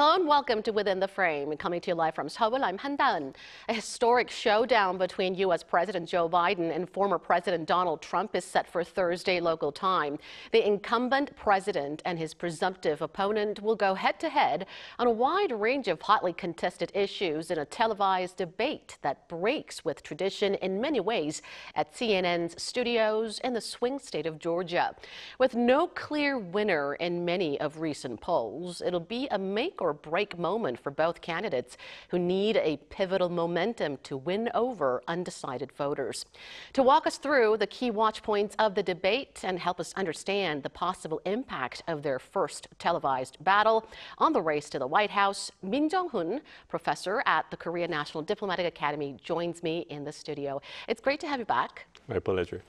Hello and welcome to Within the Frame. Coming to you live from Seoul, I'm Han Da-eun. A historic showdown between U.S. President Joe Biden and former President Donald Trump is set for Thursday local time. The incumbent president and his presumptive opponent will go head-to-head on a wide range of hotly contested issues in a televised debate that breaks with tradition in many ways at CNN's studios in the swing state of Georgia. With no clear winner in many of recent polls, it'll be a make or break moment for both candidates who need a pivotal momentum to win over undecided voters. To walk us through the key watch points of the debate and help us understand the possible impact of their first televised battle on the race to the White House, Jeong-hun, professor at the Korea National Diplomatic Academy, joins me in the studio. It's great to have you back. My pleasure.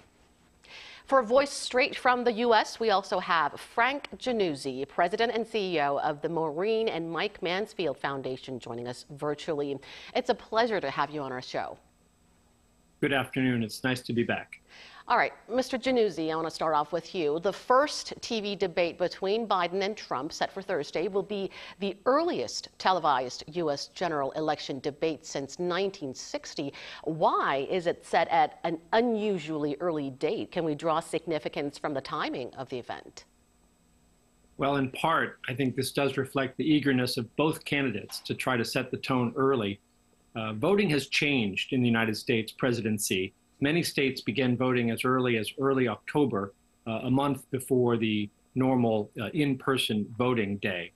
For a voice straight from the U.S., we also have Frank Januzzi, President and CEO of the Maureen and Mike Mansfield Foundation, joining us virtually. It's a pleasure to have you on our show. Good afternoon. It's nice to be back. All right, Mr. Januzzi, I want to start off with you. The first TV debate between Biden and Trump, set for Thursday, will be the earliest televised U.S. general election debate since 1960. Why is it set at an unusually early date? Can we draw significance from the timing of the event? Well, in part, I think this does reflect the eagerness of both candidates to try to set the tone early. Voting has changed in the United States presidency. Many states began voting as early October, a month before the normal in-person voting day.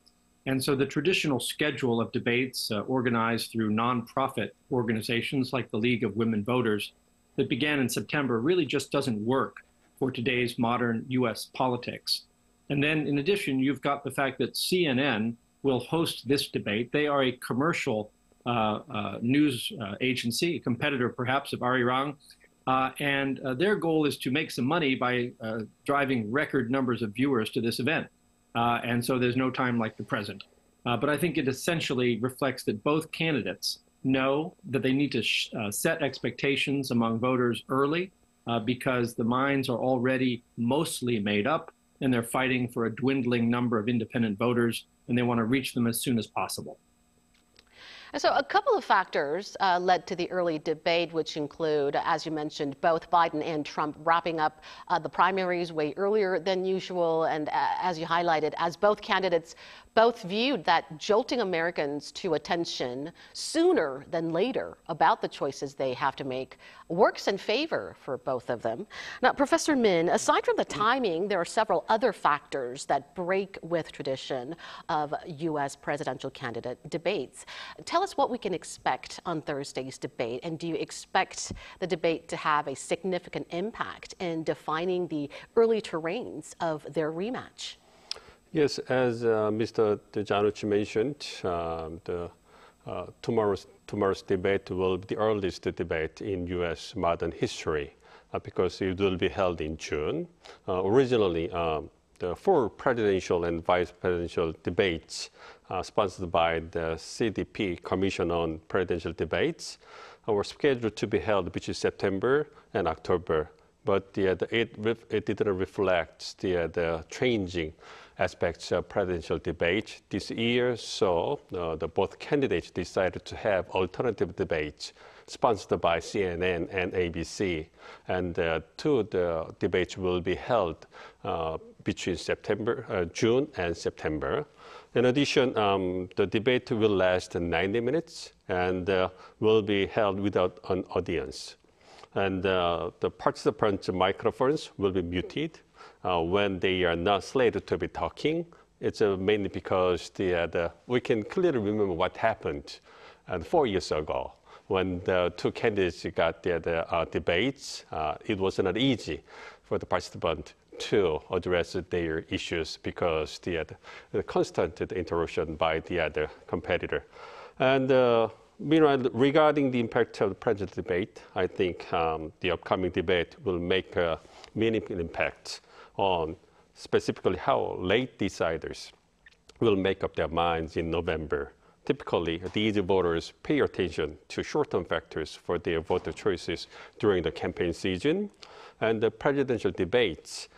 And so the traditional schedule of debates organized through nonprofit organizations like the League of Women Voters that began in September really just doesn't work for today's modern U.S. politics. And then in addition, you've got the fact that CNN will host this debate. They are a commercial news agency, a competitor perhaps of Arirang. And their goal is to make some money by driving record numbers of viewers to this event. And so there's no time like the present. But I think it essentially reflects that both candidates know that they need to set expectations among voters early because the minds are already mostly made up and they're fighting for a dwindling number of independent voters and they want to reach them as soon as possible. And so a couple of factors led to the early debate, which include, as you mentioned, both Biden and Trump wrapping up the primaries way earlier than usual. And as you highlighted, as both candidates both viewed that jolting Americans to attention sooner than later about the choices they have to make works in favor for both of them. Now, Professor Min, aside from the timing, there are several other factors that break with tradition of U.S. presidential candidate debates. Tell us what we can expect on Thursday's debate, and do you expect the debate to have a significant impact in defining the early terrains of their rematch? Yes, as Mr. Januzzi mentioned, tomorrow's debate will be the earliest debate in U.S. modern history because it will be held in June. Originally, the four presidential and vice presidential debates sponsored by the CDP, Commission on Presidential Debates, were scheduled to be held between September and October. But it didn't reflect the changing aspects of presidential debate this year. So both candidates decided to have alternative debates sponsored by CNN and ABC. And two debates will be held between June and September. In addition, the debate will last 90 minutes and will be held without an audience. And the participants' microphones will be muted when they are not slated to be talking. It's mainly because we can clearly remember what happened 4 years ago when the two candidates got their debates. It was not easy for the participant to address their issues because the constant interruption by the other competitor. And meanwhile, regarding the impact of the presidential debate, I think the upcoming debate will make a meaningful impact on specifically how late deciders will make up their minds in November. Typically, these voters pay attention to short-term factors for their voter choices during the campaign season, and the presidential debates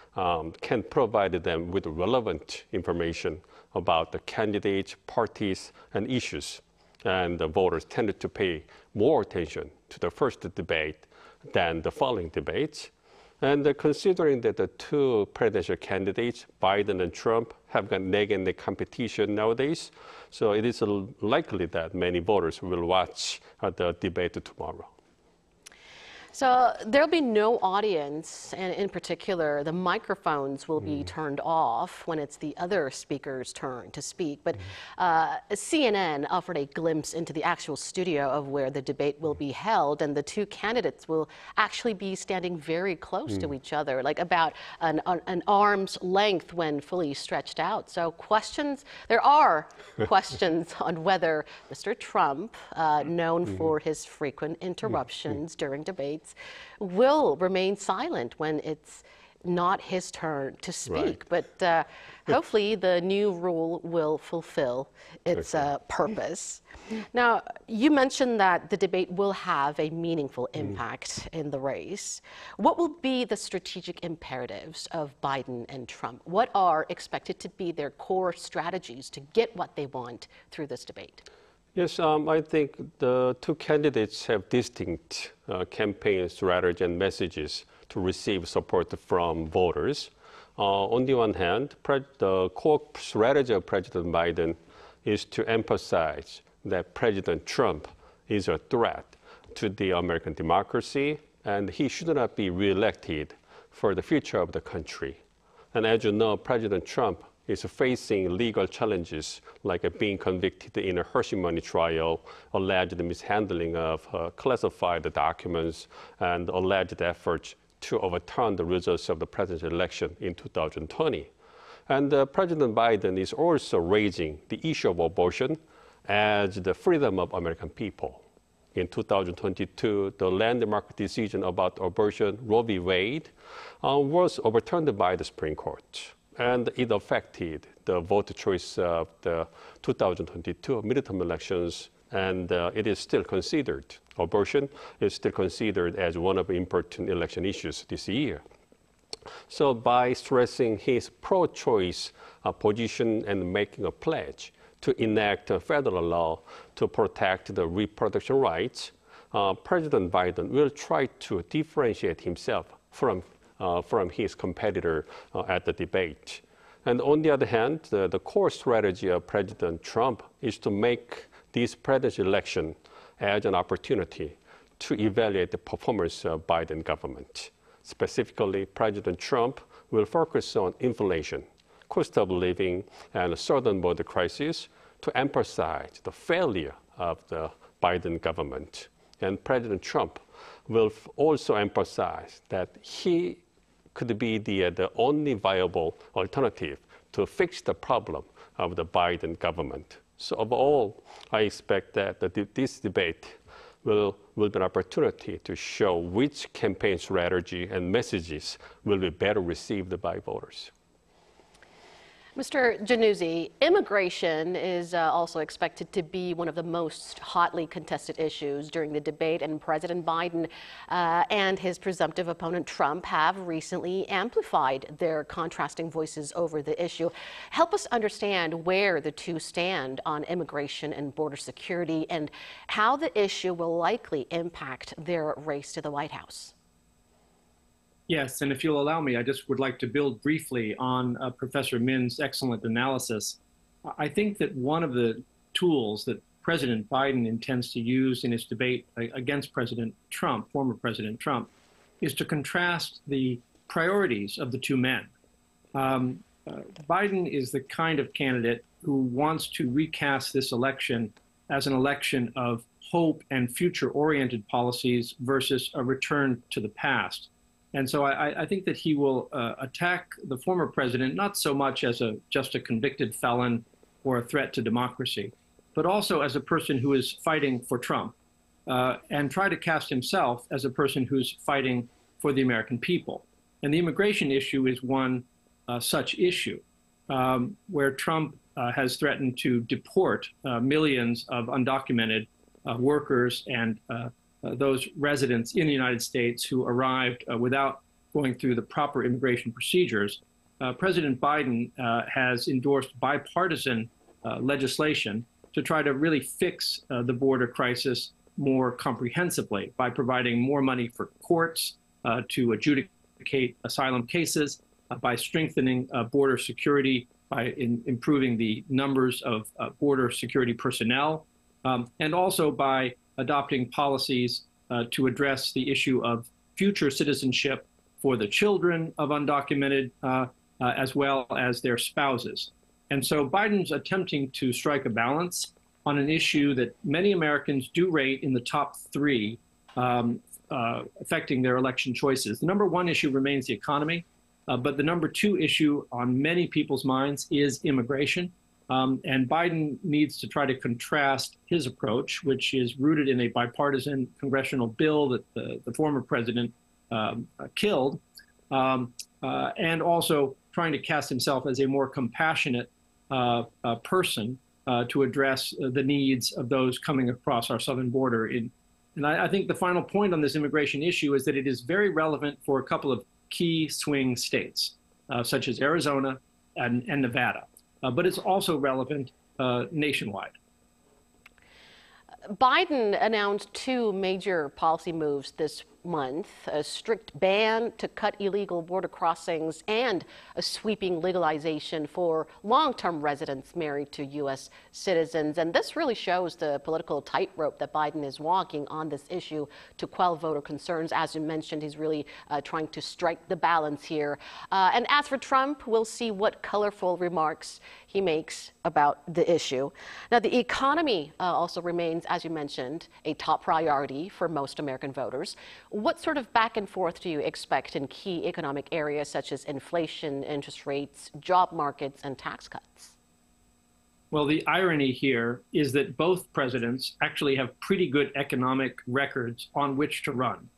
can provide them with relevant information about the candidates, parties, and issues. And the voters tended to pay more attention to the first debate than the following debates. And considering that the two presidential candidates, Biden and Trump, have got neck-and-neck competition nowadays, so it is likely that many voters will watch the debate tomorrow. So there'll be no audience, and in particular, the microphones will be turned off when it's the other speaker's turn to speak. But CNN offered a glimpse into the actual studio of where the debate will be held, and the two candidates will actually be standing very close to each other, like about an arm's length when fully stretched out. So there are questions on whether Mr. Trump, known for his frequent interruptions during debates, will remain silent when it's not his turn to speak. Right. But hopefully the new rule will fulfill its purpose. Now, you mentioned that the debate will have a meaningful impact in the race. What will be the strategic imperatives of Biden and Trump? What are expected to be their core strategies to get what they want through this debate? Yes, I think the two candidates have distinct campaign strategy and messages to receive support from voters. On the one hand, the core strategy of President Biden is to emphasize that President Trump is a threat to the American democracy, and he should not be reelected for the future of the country. And as you know, President Trump is facing legal challenges like being convicted in a Hershey money trial, alleged mishandling of classified documents, and alleged efforts to overturn the results of the presidential election in 2020. And President Biden is also raising the issue of abortion as the freedom of American people. In 2022, the landmark decision about abortion, Roe v. Wade, was overturned by the Supreme Court. And it affected the vote choice of the 2022 midterm elections, and it is still considered, abortion is still considered as one of the important election issues this year. So by stressing his pro-choice position and making a pledge to enact a federal law to protect the reproduction rights, President Biden will try to differentiate himself from his competitor at the debate. And on the other hand, the core strategy of President Trump is to make this presidential election as an opportunity to evaluate the performance of Biden government. Specifically, President Trump will focus on inflation, cost of living, and southern border crisis to emphasize the failure of the Biden government. And President Trump will also emphasize that he could be the only viable alternative to fix the problem of the Biden government. So overall, I expect that this debate will be an opportunity to show which campaign strategy and messages will be better received by voters. Mr. Januzzi, immigration is also expected to be one of the most hotly contested issues during the debate, and President Biden and his presumptive opponent Trump have recently amplified their contrasting voices over the issue. Help us understand where the two stand on immigration and border security and how the issue will likely impact their race to the White House. Yes, and if you'll allow me, I just would like to build briefly on Professor Min's excellent analysis. I think that one of the tools that President Biden intends to use in his debate against President Trump, former President Trump, is to contrast the priorities of the two men. Biden is the kind of candidate who wants to recast this election as an election of hope and future-oriented policies versus a return to the past. And so I think that he will attack the former president not so much as just a convicted felon or a threat to democracy, but also as a person who is fighting for Trump, and try to cast himself as a person who's fighting for the American people. And the immigration issue is one such issue, where Trump has threatened to deport millions of undocumented workers and those residents in the United States who arrived without going through the proper immigration procedures. President Biden has endorsed bipartisan legislation to try to really fix the border crisis more comprehensively by providing more money for courts to adjudicate asylum cases, by strengthening border security, by improving the numbers of border security personnel, and also by adopting policies to address the issue of future citizenship for the children of undocumented as well as their spouses. And so Biden's attempting to strike a balance on an issue that many Americans do rate in the top three affecting their election choices. The number one issue remains the economy, but the number two issue on many people's minds is immigration. And Biden needs to try to contrast his approach, which is rooted in a bipartisan congressional bill that the former president killed, and also trying to cast himself as a more compassionate person to address the needs of those coming across our southern border. And I think the final point on this immigration issue is that it is very relevant for a couple of key swing states, such as Arizona and Nevada. But it's also relevant nationwide. Biden announced two major policy moves this month: a strict ban to cut illegal border crossings and a sweeping legalization for long-term residents married to U.S. citizens. And this really shows the political tightrope that Biden is walking on this issue to quell voter concerns. As you mentioned, he's really trying to strike the balance here. And as for Trump, we'll see what colorful remarks he makes about the issue. Now, the economy also remains, as you mentioned, a top priority for most American voters. What sort of back and forth do you expect in key economic areas such as inflation, interest rates, job markets, and tax cuts? Well, the irony here is that both presidents actually have pretty good economic records on which to run.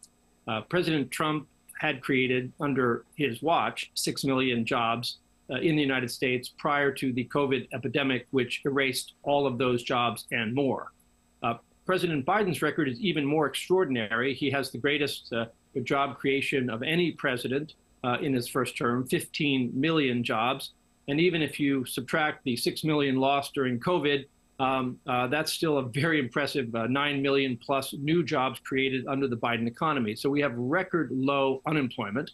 President Trump had created, under his watch, 6 million jobs in the United States prior to the COVID epidemic, which erased all of those jobs and more. President Biden's record is even more extraordinary. He has the greatest job creation of any president in his first term, 15 million jobs. And even if you subtract the 6 million lost during COVID, that's still a very impressive 9 million plus new jobs created under the Biden economy. So we have record low unemployment.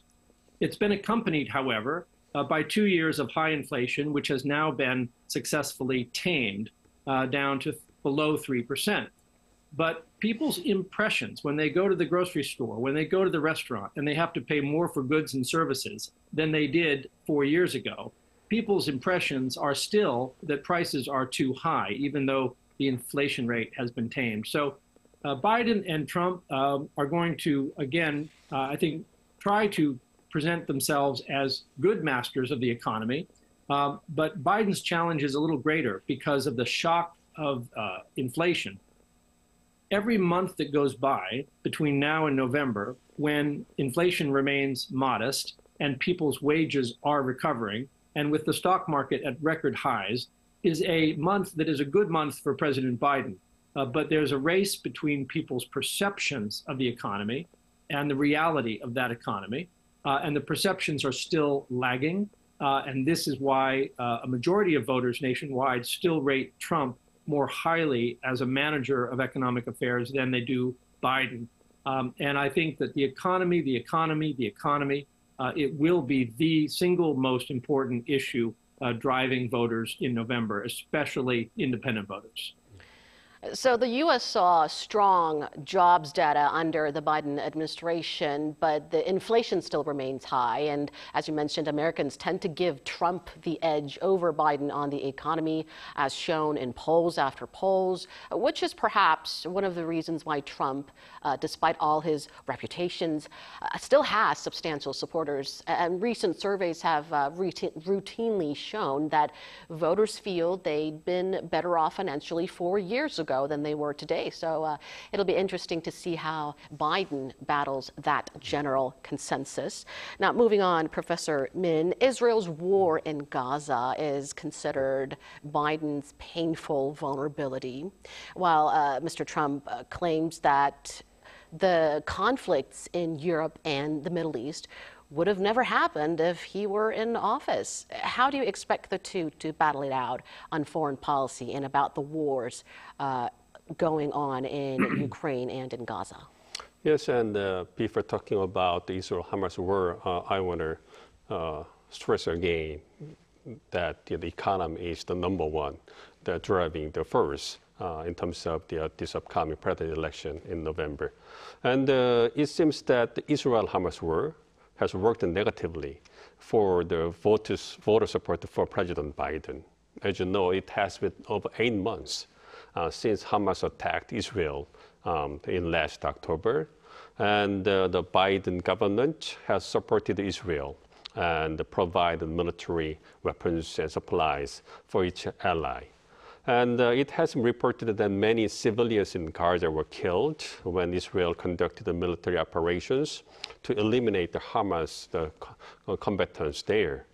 It's been accompanied, however, by 2 years of high inflation, which has now been successfully tamed down to below 3%. But people's impressions when they go to the grocery store, when they go to the restaurant, and they have to pay more for goods and services than they did 4 years ago, people's impressions are still that prices are too high, even though the inflation rate has been tamed. So Biden and Trump are going to, again, I think, try to present themselves as good masters of the economy. But Biden's challenge is a little greater because of the shock of inflation. Every month that goes by between now and November, when inflation remains modest and people's wages are recovering, and with the stock market at record highs, is a month that is a good month for President Biden. But there's a race between people's perceptions of the economy and the reality of that economy. And the perceptions are still lagging. And this is why a majority of voters nationwide still rate Trump more highly as a manager of economic affairs than they do Biden. And I think that the economy, it will be the single most important issue driving voters in November, especially independent voters. So the U.S. saw strong jobs data under the Biden administration, but the inflation still remains high. And as you mentioned, Americans tend to give Trump the edge over Biden on the economy, as shown in polls after polls, which is perhaps one of the reasons why Trump, despite all his reputations, still has substantial supporters. And recent surveys have routinely shown that voters feel they'd been better off financially 4 years ago than they were today. So it'll be interesting to see how Biden battles that general consensus. Now, moving on, Professor Min, Israel's war in Gaza is considered Biden's painful vulnerability, while Mr. Trump claims that the conflicts in Europe and the Middle East would have never happened if he were in office. How do you expect the two to battle it out on foreign policy and about the wars going on in Ukraine and in Gaza? Yes, and before talking about the Israel-Hamas war, I want to stress again that the economy is the number one that driving the force in terms of this upcoming presidential election in November. And it seems that the Israel-Hamas war has worked negatively for the voter support for President Biden. As you know, it has been over 8 months since Hamas attacked Israel in last October. And the Biden government has supported Israel and provided military weapons and supplies for each ally. And it has been reported that many civilians in Gaza were killed when Israel conducted the military operations to eliminate the Hamas combatants there.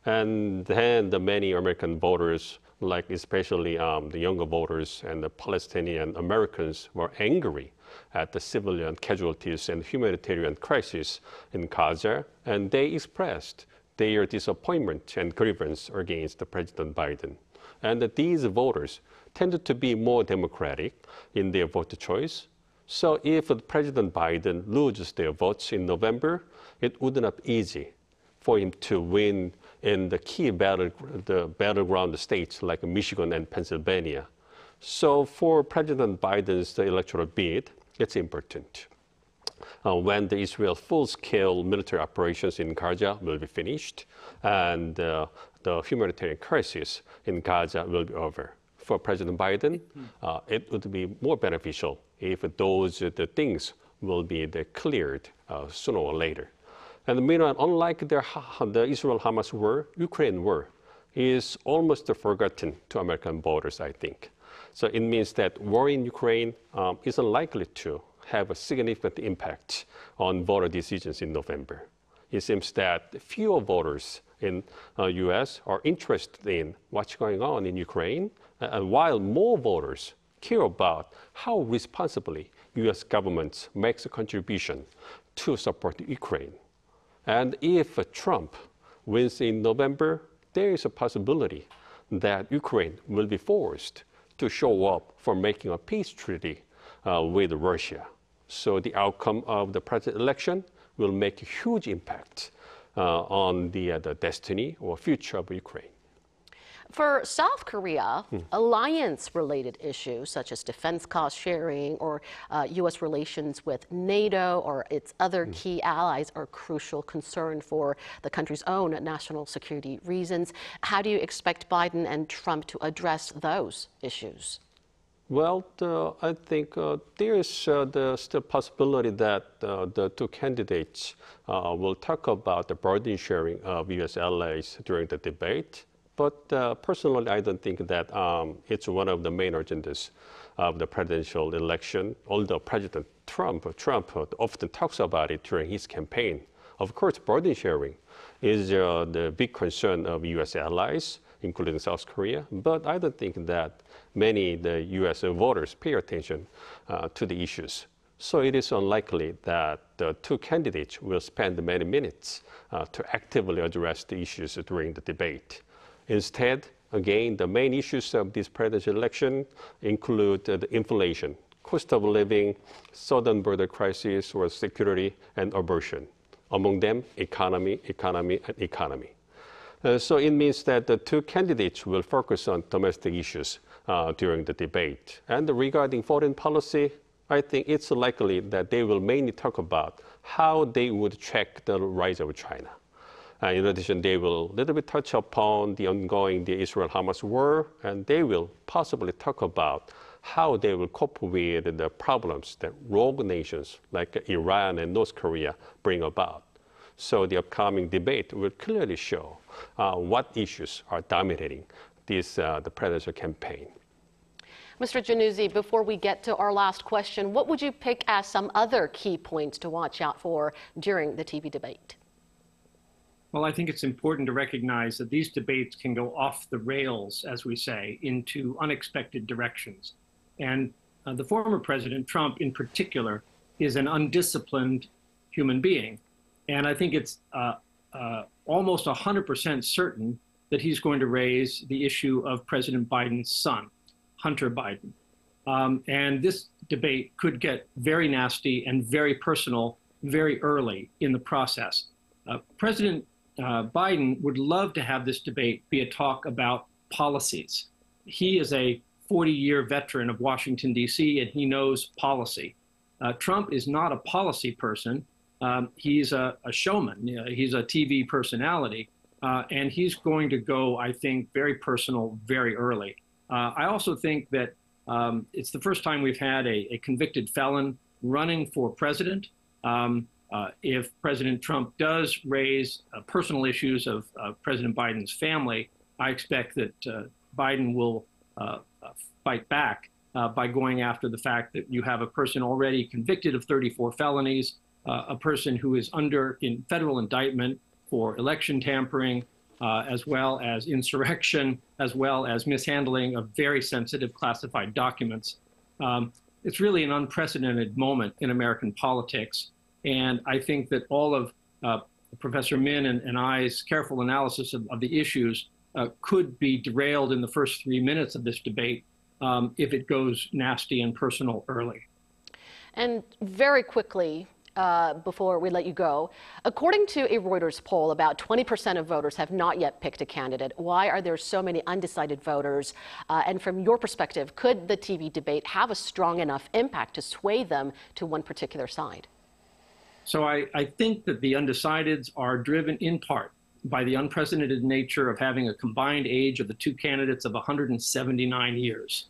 And then the many American voters, like especially the younger voters and the Palestinian Americans, were angry at the civilian casualties and humanitarian crisis in Gaza, and they expressed their disappointment and grievance against President Biden. And these voters tended to be more democratic in their vote choice. So if President Biden loses their votes in November, it would not be easy for him to win in the key battleground states like Michigan and Pennsylvania. So for President Biden's electoral bid, it's important. When the Israel full-scale military operations in Gaza will be finished and the humanitarian crisis in Gaza will be over. For President Biden, it would be more beneficial if the things will be cleared sooner or later. And meanwhile, unlike the Israel-Hamas war, Ukraine war is almost forgotten to American voters, I think. So it means that war in Ukraine is unlikely to have a significant impact on voter decisions in November. It seems that fewer voters in the U.S. are interested in what's going on in Ukraine, and while more voters care about how responsibly U.S. government makes a contribution to support Ukraine. And if Trump wins in November, there is a possibility that Ukraine will be forced to show up for making a peace treaty with Russia. So the outcome of the presidential election will make a huge impact on the destiny or future of Ukraine. For South Korea, alliance-related issues such as defense cost sharing or U.S. relations with NATO or its other key allies are crucial concern for the country's own national security reasons. How do you expect Biden and Trump to address those issues? Well, I think there is still possibility that the two candidates will talk about the burden sharing of U.S. allies during the debate. But personally, I don't think that it's one of the main agendas of the presidential election, although President Trump often talks about it during his campaign. Of course, burden sharing is the big concern of U.S. allies, including South Korea. But I don't think that many the U.S. voters pay attention to the issues. So it is unlikely that the two candidates will spend many minutes to actively address the issues during the debate. Instead, again, the main issues of this presidential election include the inflation, cost of living, southern border crisis or security, and abortion. Among them, economy, and economy. So it means that the two candidates will focus on domestic issues during the debate. And regarding foreign policy, I think it's likely that they will mainly talk about how they would track the rise of China. In addition, they will a little bit touch upon the ongoing Israel-Hamas war, and they will possibly talk about how they will cope with the problems that rogue nations like Iran and North Korea bring about. So the upcoming debate will clearly show what issues are dominating the presidential campaign. Mr. Januzzi, before we get to our last question, what would you pick as some other key points to watch out for during the TV debate? Well, I think it's important to recognize that these debates can go off the rails, as we say, into unexpected directions. And the former President, Trump in particular, is an undisciplined human being. And I think it's almost 100% certain that he's going to raise the issue of President Biden's son, Hunter Biden. And this debate could get very nasty and very personal very early in the process. President Biden would love to have this debate be a talk about policies. He is a 40-year veteran of Washington, D.C., and he knows policy. Trump is not a policy person. He's a showman. He's a TV personality, and he's going to go, I think, very personal very early. I also think that it's the first time we've had a convicted felon running for president. If President Trump does raise personal issues of President Biden's family, I expect that Biden will fight back by going after the fact that you have a person already convicted of 34 felonies, a person who is in federal indictment for election tampering, as well as insurrection, as well as mishandling of very sensitive classified documents. It's really an unprecedented moment in American politics. And I think that all of Professor Min and I's careful analysis of the issues could be derailed in the first 3 minutes of this debate if it goes nasty and personal early. And very quickly, before we let you go, according to a Reuters poll, about 20% of voters have not yet picked a candidate. Why are there so many undecided voters? And from your perspective, could the TV debate have a strong enough impact to sway them to one particular side? So I think that the undecideds are driven in part by the unprecedented nature of having a combined age of the two candidates of 179 years.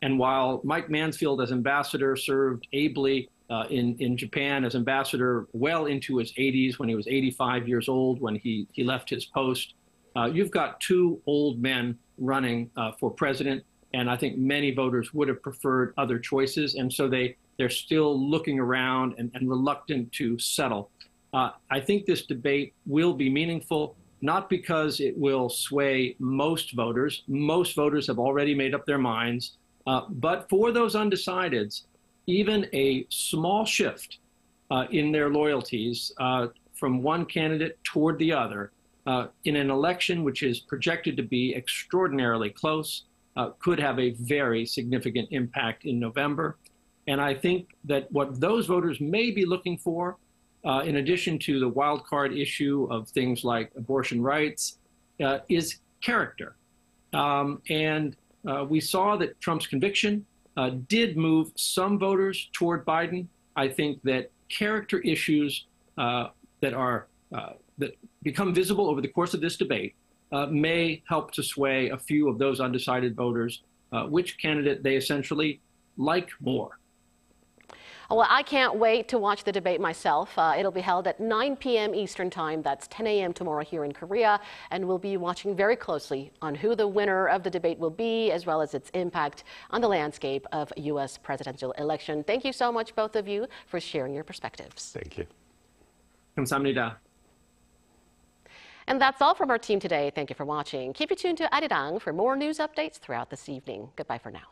And while Mike Mansfield as ambassador served ably in Japan as ambassador well into his 80s, when he was 85 years old when he left his post, you've got two old men running for president, and I think many voters would have preferred other choices, and so they're still looking around and reluctant to settle. I think this debate will be meaningful, not because it will sway most voters. Most voters have already made up their minds. But for those undecideds, even a small shift in their loyalties from one candidate toward the other in an election which is projected to be extraordinarily close could have a very significant impact in November. And I think that what those voters may be looking for, in addition to the wild card issue of things like abortion rights, is character. And we saw that Trump's conviction did move some voters toward Biden. I think that character issues that become visible over the course of this debate may help to sway a few of those undecided voters, which candidate they essentially like more. Well, I can't wait to watch the debate myself. It'll be held at 9 p.m. Eastern Time. That's 10 a.m. tomorrow here in Korea. And we'll be watching very closely on who the winner of the debate will be, as well as its impact on the landscape of U.S. presidential election. Thank you so much, both of you, for sharing your perspectives. Thank you. 감사합니다. And that's all from our team today. Thank you for watching. Keep it tuned to Arirang for more news updates throughout this evening. Goodbye for now.